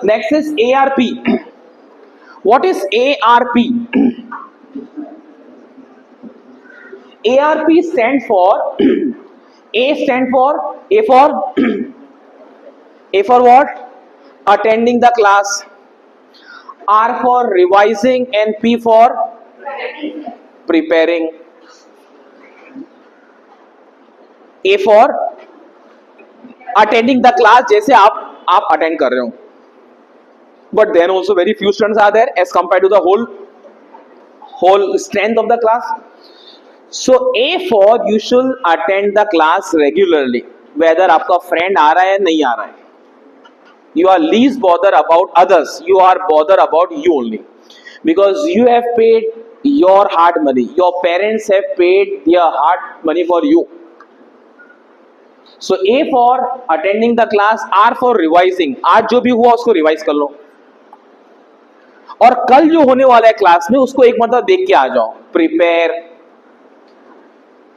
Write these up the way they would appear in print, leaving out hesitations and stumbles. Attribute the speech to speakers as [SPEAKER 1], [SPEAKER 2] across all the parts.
[SPEAKER 1] Next is ARP. What is ARP? ARP stand for A stand for A for A for what? Attending the class. R for revising and P for preparing. A for attending the class, जैसे आप attend कर रहे हो. But then also very few students are there as compared to the whole strength of the class. So A for you should attend the class regularly, whether आपका friend आ रहा है या नहीं आ रहा है. You are least bothered about others. You are bothered about you only, because you have paid your hard money. Your parents have paid their hard money for you. So A for attending the class, R for revising. आज जो भी हुआ उसको revise कर लो, और कल जो होने वाला है क्लास में उसको एक मतलब देख के आ जाओ. Prepare.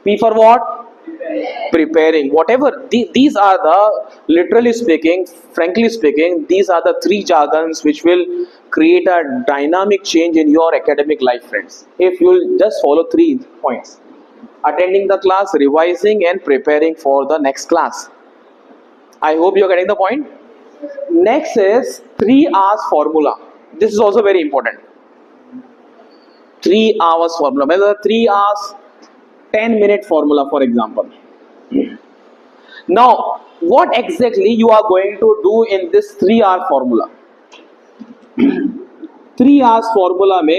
[SPEAKER 1] P for what? Preparing. Whatever. These are the, literally speaking, frankly speaking, these are the three jargons which will create a dynamic change in your academic life, friends. If you will just follow 3 points: attending the class, revising, and preparing for the next class. I hope you are getting the point. Next is 3 hours formula. This is also very important. 3 hours formula. Whether 3 hours 10-minute formula, for example. Now, what exactly you are going to do in this 3-hour formula? 3 hours formula में